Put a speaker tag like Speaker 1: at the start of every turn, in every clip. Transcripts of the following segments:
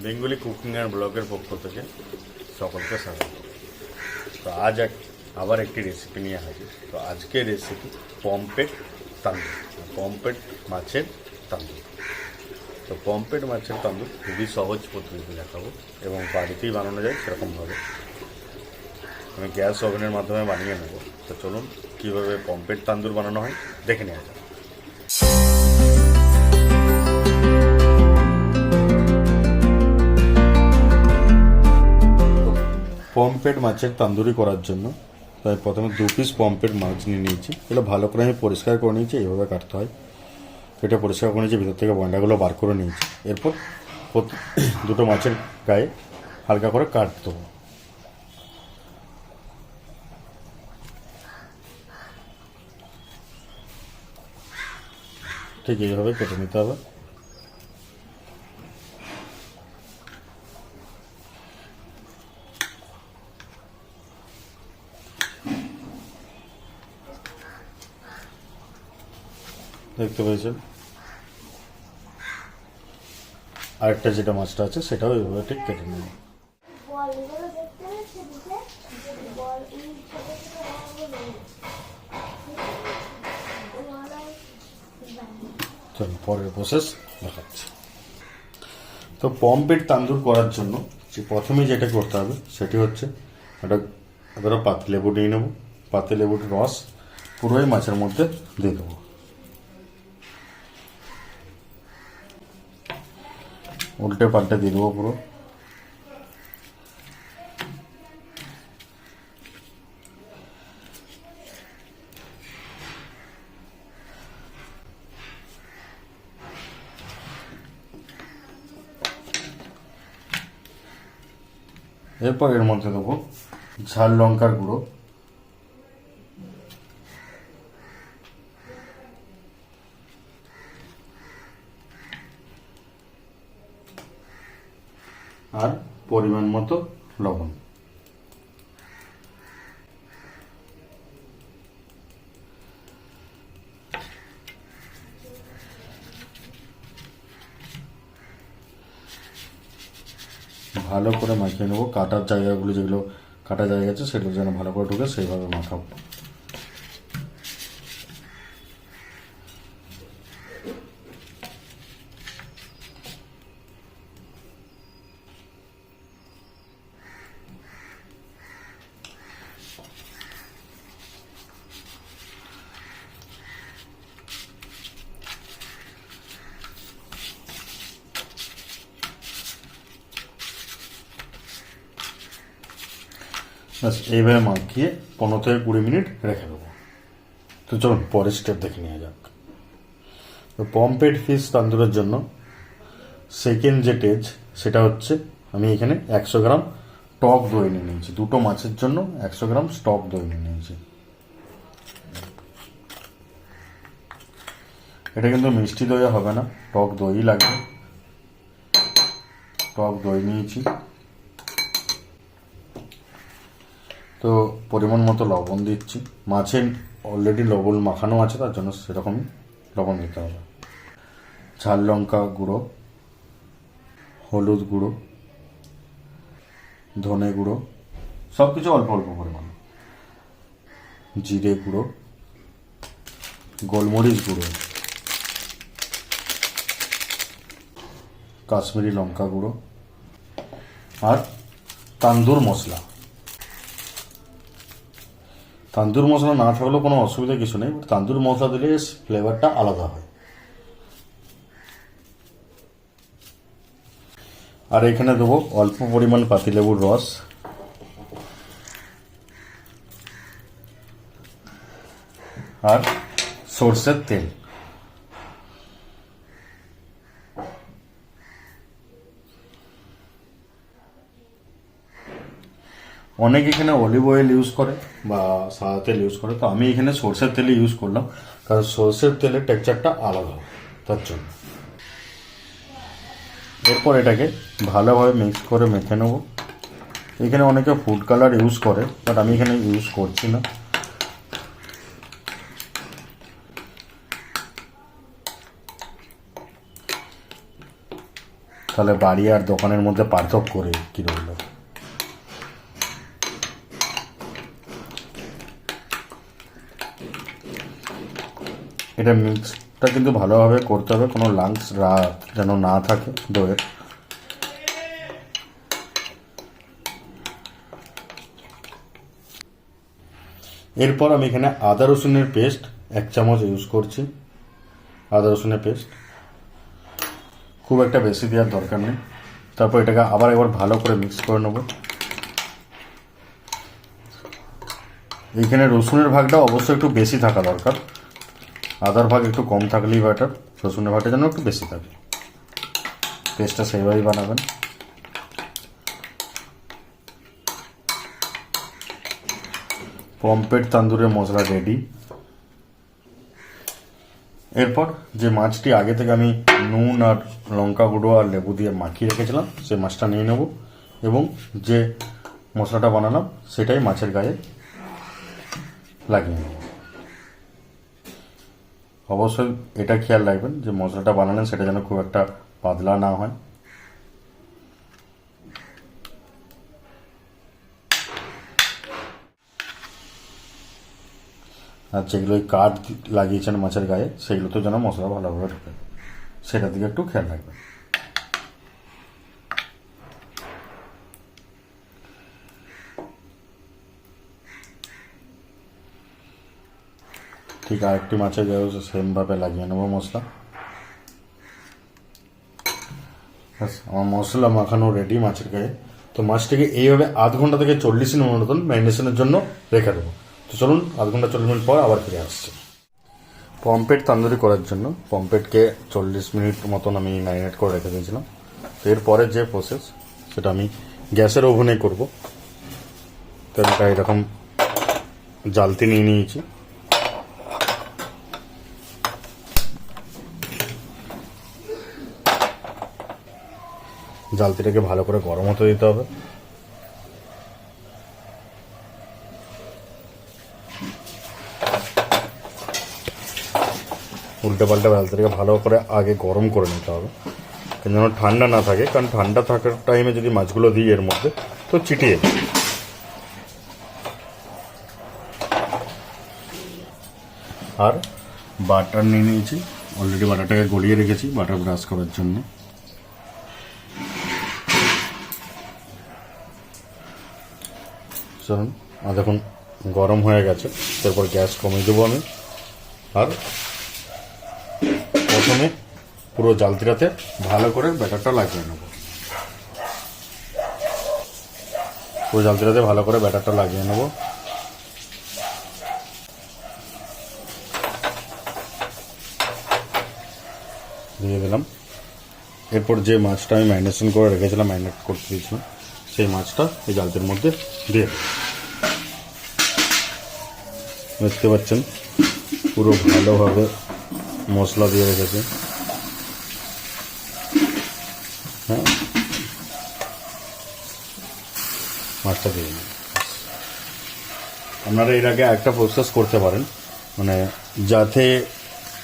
Speaker 1: Bengali cooking and ব্লগের পক্ষ থেকে সকলকে স্বাগত। তো আজ আবার একটি রেসিপি নিয়ে হাজির। তো আজকের রেসিপি পমফ্রেট তান্দুর, পমফ্রেট মাছের তান্দুর। তো পমফ্রেট মাছের তান্দুর খুবই সহজ পদ্ধতিতে দেখাবো এবং বাড়িতেই বানানো যায় সেরকমভাবে। আমি গ্যাস ওভেনের মাধ্যমে বানিয়ে নেব। তো চলুন কীভাবে পমফ্রেট তান্দুর বানানো হয় দেখে নেওয়া যাক। পমফ্রেট মাছের তান্দুরি করার জন্য তাই প্রথমে 2 পিস পমফ্রেট মাছ নিয়ে নিয়েছি। এগুলো ভালো করে আমি পরিষ্কার করে নিয়েছি, এইভাবে কাটতে হয়। এটা পরিষ্কার করে নিয়েছি, ভিতর থেকে বন্ডাগুলো বার করে নিয়েছি। এরপর দুটো মাছের গায়ে হালকা করে কাট দেবো। ঠিক এইভাবে কেটে নিতে হবে। দেখতে পেয়েছেন, আরেকটা যেটা মাছটা আছে সেটাও এইভাবে ঠিক কেটে নেব। চলুন পরের প্রসেস দেখাচ্ছি। তো পমফ্রেট তান্দুর করার জন্য প্রথমেই যেটা করতে হবে সেটি হচ্ছে একটা পাতিলেবু নিয়ে নেব। পাতিলেবুর রস পুরোই মাছের মধ্যে দিয়ে দেবো। উল্টে পাল্টে দিয়ে দেবো পুরো। এরপর এর মধ্যে দেবো ঝাল লঙ্কার গুঁড়ো, আর পরিমাণ মতো লবণ। ভালো করে মাখিয়ে নেবো। কাটার জায়গাগুলো যেগুলো কাটা জায়গা আছে সেগুলো যেন ভালো করে ঢুকে সেইভাবে মাখাবো। বাস এইভাবে মাখিয়ে 15 থেকে 20 মিনিট রেখে দেবো। তো চলুন পরের স্টেপ দেখে নেওয়া যাক। তো পমফ্রেট ফিশ তান্দুরের জন্য সেকেন্ড যে টেজ সেটা হচ্ছে আমি এখানে 100 গ্রাম টক দই নিয়ে নিয়েছি। দুটো মাছের জন্য 100 গ্রাম টক দই নিয়ে নিয়েছি। এটা কিন্তু মিষ্টি দই হবে না, টক দই লাগবে। টক দই নিয়েছি। তো পরিমাণ মতো লবণ দিচ্ছি। মাছে অলরেডি লবণ মাখানো আছে, তার জন্য সেরকমই লবণ দিতে হবে। ঝাল লঙ্কা গুঁড়ো, হলুদ গুঁড়ো, ধনে গুঁড়ো, সব কিছু অল্প অল্প পরিমাণ। জিরে গুঁড়ো, গোলমরিচ গুঁড়ো, কাশ্মীরি লঙ্কা গুঁড়ো আর তান্দুর মশলা। তান্দুর মশলা না থাকলেও কোনো অসুবিধা কিছু নেই, তান্দুর মশলা দিলে ফ্লেভারটা আলাদা হয়। আর এখানে দেবো অল্প পরিমাণ পাতিলেবুর রস, আর সর্ষের তেল। অনেকে এখানে অলিভ অয়েল ইউজ করে বা সাদা তেল ইউজ করে, তো আমি এখানে সর্ষের তেল ইউজ করলাম, কারণ সর্ষের তেলের টেক্সচারটা আলাদা তার জন্য। এরপর এটাকে ভালোভাবে মিক্স করে মেখে নেব। এখানে অনেকে ফুড কালার ইউজ করে, বাট আমি এখানে ইউজ করছি না। তাহলে বাড়ি আর দোকানের মধ্যে পার্থক্য করে কী রইল। এটা মিক্সটা কিন্তু ভালোভাবে করতে হবে, কোনো লাংস যেন না থাকে দইয়ের। এরপর আমি এখানে আদা রসুনের পেস্ট 1 চামচ ইউজ করছি। আদা রসুনের পেস্ট খুব একটা বেশি দেওয়ার দরকার নেই। তারপর এটাকে আবার একবার ভালো করে মিক্স করে নেব। এইখানে রসুনের ভাগটা অবশ্যই একটু বেশি থাকা দরকার, আদার ভাগ একটু কম থাকলেই বেটার। রসুনের ভাগটা যেন একটু বেশি থাকে। পেস্টটা সেইভাবেই বানাবেন। পমফ্রেট তান্দুরের মশলা রেডি। এরপর যে মাছটি আগে থেকে আমি নুন আর লঙ্কা গুঁড়ো আর লেবু দিয়ে মাখিয়ে রেখেছিলাম সেই মাছটা নিয়ে নেব এবং যে মশলাটা বানালাম সেটাই মাছের গায়ে লাগিয়ে নেব। অবশ্যই এটা খেয়াল রাখবেন যে মশলাটা বানালেন সেটা যেন খুব একটা পাতলা না হয়। আর যেগুলো কাঠ লাগিয়েছেন মাছের গায়ে সেগুলোতে যেন মশলা ভালোভাবে ঢোকে, সেটার দিকে একটু খেয়াল রাখবেন। ঠিক আরেকটি মাছের গায়েও সেমভাবে লাগিয়ে নেবো মশলা। আমার মশলা মাখানো রেডি মাছের গায়ে। তো মাছটাকে এইভাবে আধ ঘন্টা থেকে 40 মিনিট মতন ম্যারিনেশনের জন্য রেখে দেবো। তো চলুন 1/2 ঘন্টা 40 মিনিট পর আবার ফিরে আসছি। পমফ্রেট তান্দুরি করার জন্য পমফ্রেটকে 40 মিনিট মতন আমি ম্যারিনেট করে রেখে দিয়েছিলাম। তো এরপরে যে প্রসেস সেটা আমি গ্যাসের ওভেনে করব। তো এটা এরকম জালতি নিয়ে নিয়েছি। জালতিটাকে ভালো করে গরম হতে দিতে হবে। উল্টে পাল্টে জালতিটাকে ভালো করে আগে গরম করে নিতে হবে যেন ঠান্ডা না থাকে, কারণ ঠান্ডা থাকার টাইমে যদি মাছগুলো দিই এর মধ্যে তো চিটিয়ে যায়। আর বাটার নিয়ে নিয়েছি, অলরেডি বাটারটাকে গলিয়ে রেখেছি বাটার ব্রাশ করার জন্য। চলুন দেখুন গরম হয়ে গেছে। তারপর গ্যাস কমিয়ে দেবো আমি। আর প্রথমে পুরো জালতিটাতে ভালো করে ব্যাটারটা লাগিয়ে নেব। পুরো জালতিটাতে ভালো করে ব্যাটারটা লাগিয়ে নেব। দিয়ে দিলাম। এরপর যে মাছটা আমি ম্যারিনেশন করে রেখেছিলাম, ম্যারিনেট করতে দিয়েছিলাম, সেই মাছটা এই জালতির মধ্যে দিয়ে দেব। দেখতে পাচ্ছেন পুরো ভালোভাবে মশলা দিয়ে রেখেছে। হ্যাঁ, মাছটা দিয়ে দিন। আপনারা এর আগে একটা প্রসেস করতে পারেন, মানে যাতে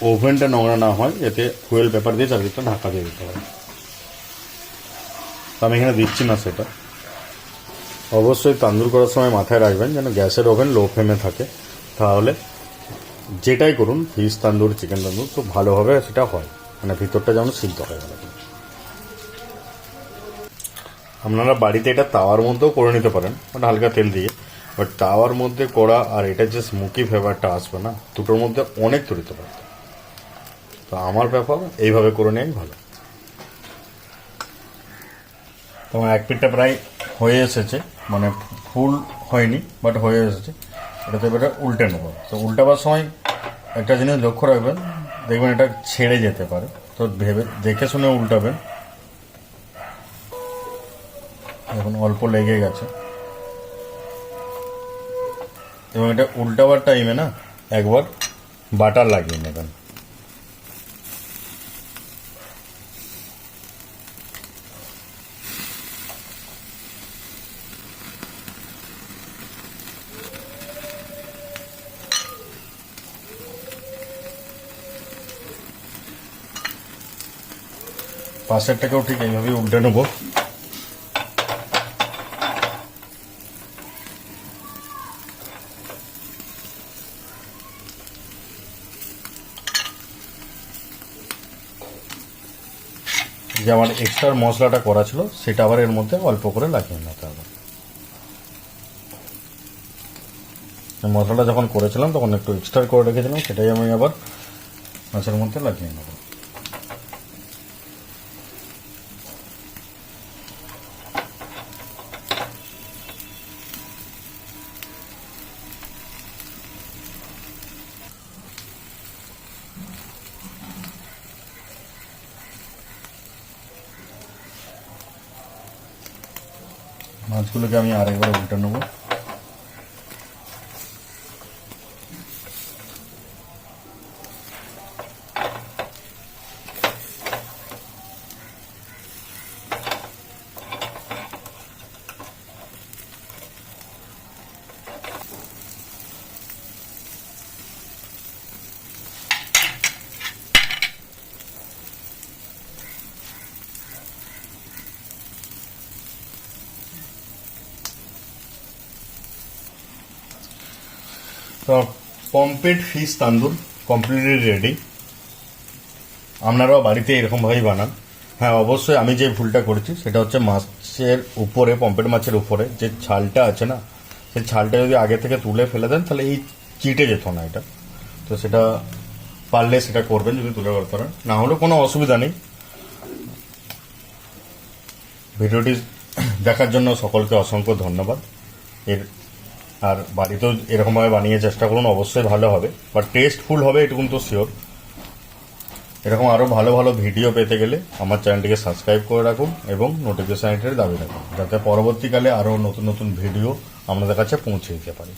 Speaker 1: ওভেনটা নোংরা না হয়, এতে ফুয়েল পেপার দিয়ে চারদিকটা ঢাকা দিয়ে দিতে হবে। আমি এখানে দিচ্ছি না সেটা। অবশ্যই তান্দুর করার সময় মাথায় রাখবেন যেন গ্যাসের ওভেন লো ফ্লেমে থাকে, তাহলে যেটাই করুন ফিশ তান্দুর চিকেন তান্দুর খুব ভালোভাবে সেটা হয়, মানে ভিতরটা যেমন সিদ্ধ হয়ে গেল। আপনারা বাড়িতে এটা তাওয়ার মধ্যেও করে নিতে পারেন, ওটা হালকা তেল দিয়ে, বাট তাওয়ার মধ্যে করা আর এটা যে স্মোকি ফ্লেভারটা আসবে না, দুটোর মধ্যে অনেক তরিতে পারত। তো আমার ব্যাপার এইভাবে করে নেওয়াই ভালো। তোমার এক পিঠটা প্রায় হয়ে এসেছে, মানে ফুল হয়নি বাট হয়ে এসেছে। এটাতে এবারে উল্টে নেব। তো উল্টাবার সময় একটা জিনিস লক্ষ্য রাখবেন, দেখবেন এটা ছেড়ে যেতে পারে, তো ভেবে দেখে শুনে উল্টাবেন। এখন অল্প লেগে গেছে, এবং এটা উল্টাবার টাইমে না একবার বাটার লাগিয়ে নেবেন। পাশেরটাকেও ঠিক এইভাবেই উল্টে নেবো। যে আমার এক্সট্রা মশলাটা করা ছিল সেটা আবার এর মধ্যে অল্প করে লাগিয়ে নিতে হবে। মশলাটা যখন করেছিলাম তখন একটু এক্সট্রা করে রেখেছিলাম, সেটাই আমি আবার মাছের মধ্যে লাগিয়ে নেব। মাছগুলোকে আমি আরেকবার উল্টে নেবো। তো pomfret fish tandoor completely ready. আপনারাও বাড়িতে এরকমভাবেই বানান। হ্যাঁ, অবশ্যই আমি যে ভুলটা করেছি সেটা হচ্ছে মাছের উপরে, পমফ্রেট মাছের উপরে যে ছালটা আছে না, সেই ছালটা যদি আগে থেকে তুলে ফেলে দেন তাহলে এই চিটে যেত না এটা। তো সেটা পারলে সেটা করবেন যদি তুলে করতে পারেন, না হলেও কোনো অসুবিধা নেই। ভিডিওটি দেখার জন্য সকলকে অসংখ্য ধন্যবাদ। আর বাড়িতেও এরকমভাবে বানিয়ে চেষ্টা করুন, অবশ্যই ভালো হবে, বাট টেস্টফুল হবে এটুকুন তো শিওর। এরকম আরও ভালো ভালো ভিডিও পেতে গেলে আমার চ্যানেলটিকে সাবস্ক্রাইব করে রাখুন এবং নোটিফিকেশনটির দাবি রাখুন, যাতে পরবর্তীকালে আরও নতুন নতুন ভিডিও আপনাদের কাছে পৌঁছে দিতে পারি।